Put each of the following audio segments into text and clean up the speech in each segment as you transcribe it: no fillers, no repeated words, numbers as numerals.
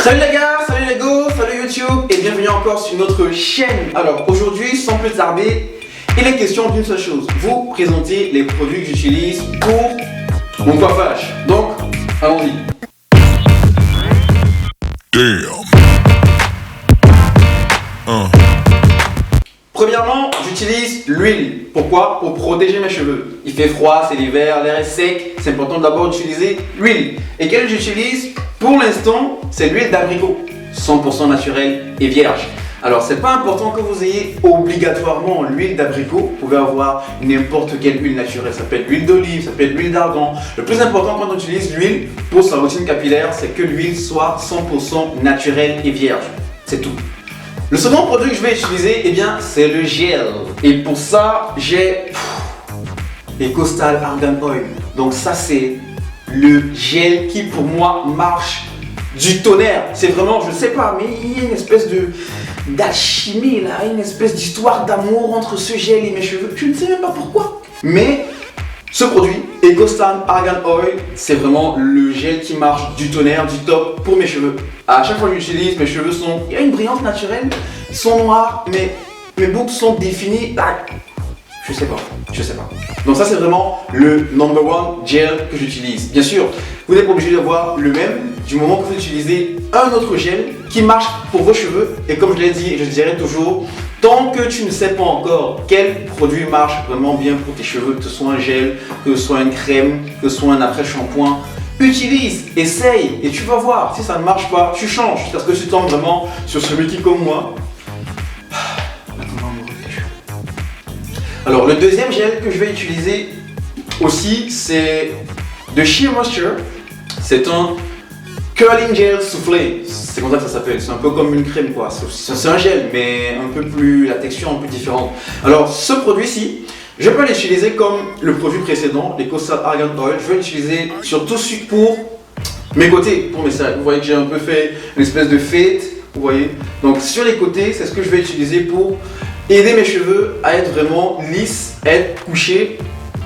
Salut les gars, salut les go, salut YouTube et bienvenue encore sur notre chaîne. Alors aujourd'hui, sans plus tarder, il est question d'une seule chose, vous présenter les produits que j'utilise pour mon coiffage. Donc, allons-y. Premièrement, j'utilise l'huile. Pourquoi? Pour protéger mes cheveux. Il fait froid, c'est l'hiver, l'air est sec. C'est important d'abord d'utiliser l'huile. Et quelle j'utilise? Pour l'instant, c'est l'huile d'abricot. 100% naturelle et vierge. Alors, c'est pas important que vous ayez obligatoirement l'huile d'abricot. Vous pouvez avoir n'importe quelle huile naturelle. Ça peut être l'huile d'olive, ça peut être l'huile d'argan. Le plus important quand on utilise l'huile pour sa routine capillaire, c'est que l'huile soit 100% naturelle et vierge. C'est tout. Le second produit que je vais utiliser, eh bien, c'est le gel. Et pour ça, j'ai Ecostal Argan Oil. Donc ça, c'est le gel qui pour moi marche du tonnerre. C'est vraiment, je sais pas, mais il y a une espèce d'alchimie là, une espèce d'histoire d'amour entre ce gel et mes cheveux. Je ne sais même pas pourquoi. Mais ce produit, Ecostal Argan Oil, c'est vraiment le gel qui marche du tonnerre, du top pour mes cheveux. À chaque fois que j'utilise, mes cheveux sont, il y a une brillance naturelle, ils sont noirs, mais mes boucles sont définies. Je sais pas. Donc ça c'est vraiment le number one gel que j'utilise. Bien sûr, vous n'êtes pas obligé d'avoir le même du moment que vous utilisez un autre gel qui marche pour vos cheveux. Et comme je l'ai dit, et je dirais toujours, tant que tu ne sais pas encore quel produit marche vraiment bien pour tes cheveux, que ce soit un gel, que ce soit une crème, que ce soit un après-shampoing, utilise, essaye et tu vas voir. Si ça ne marche pas, tu changes. Parce que tu tombes vraiment sur celui qui, comme moi, alors le deuxième gel que je vais utiliser aussi, c'est de Sheer Moisture. C'est un curling gel soufflé. C'est comme ça que ça s'appelle. C'est un peu comme une crème quoi. C'est un gel mais un peu plus, la texture un peu différente. Alors ce produit-ci, je peux l'utiliser comme le produit précédent, l'Ecostal Argan Oil. Je vais l'utiliser surtout pour mes côtés, pour mes cercles. Vous voyez que j'ai un peu fait une espèce de fade, vous voyez. Donc sur les côtés, c'est ce que je vais utiliser pour aider mes cheveux à être vraiment lisses, être couchés,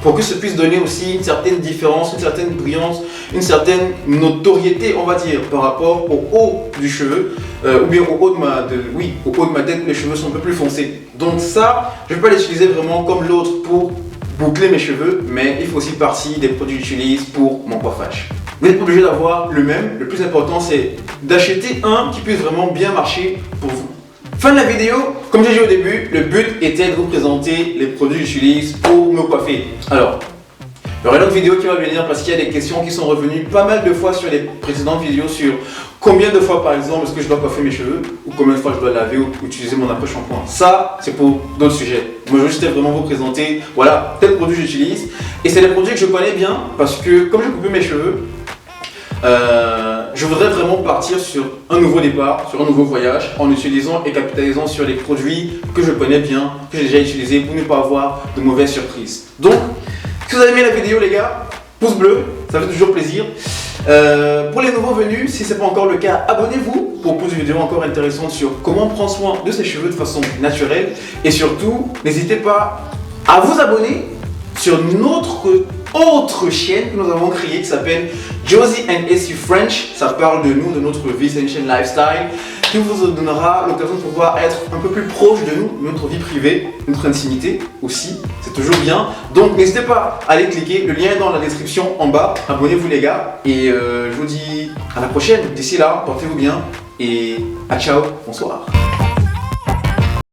pour que ça puisse donner aussi une certaine différence, une certaine brillance, une certaine notoriété, on va dire, par rapport au haut du cheveu, ou bien au haut de ma tête, les cheveux sont un peu plus foncés. Donc ça, je ne vais pas l'utiliser vraiment comme l'autre pour boucler mes cheveux, mais il faut aussi partie des produits que j'utilise pour mon coiffage. Vous n'êtes pas obligé d'avoir le même, le plus important c'est d'acheter un qui puisse vraiment bien marcher pour vous. Fin de la vidéo, comme j'ai dit au début, le but était de vous présenter les produits que j'utilise pour me coiffer. Alors, il y aura une autre vidéo qui va venir parce qu'il y a des questions qui sont revenues pas mal de fois sur les précédentes vidéos sur combien de fois par exemple est-ce que je dois coiffer mes cheveux ou combien de fois je dois laver ou utiliser mon après-shampoing. Ça, c'est pour d'autres sujets. Moi, je veux juste vraiment vous présenter, voilà, tel produit que j'utilise. Et c'est des produits que je connais bien parce que comme j'ai coupé mes cheveux, je voudrais vraiment partir sur un nouveau départ, sur un nouveau voyage, en utilisant et capitalisant sur les produits que je connais bien, que j'ai déjà utilisés pour ne pas avoir de mauvaises surprises. Donc, si vous avez aimé la vidéo les gars, pouce bleu, ça fait toujours plaisir. Pour les nouveaux venus, si ce n'est pas encore le cas, abonnez-vous pour plus de vidéos encore intéressantes sur comment prendre soin de ses cheveux de façon naturelle. Et surtout, n'hésitez pas à vous abonner sur notre autre chaîne que nous avons créée qui s'appelle Josie and SU French. Ça parle de nous, de notre vie, c'est une chaîne lifestyle qui vous donnera l'occasion de pouvoir être un peu plus proche de nous, de notre vie privée, notre intimité aussi, c'est toujours bien. Donc n'hésitez pas à aller cliquer, le lien est dans la description en bas. Abonnez-vous les gars et je vous dis à la prochaine. D'ici là, portez-vous bien et à ciao, bonsoir.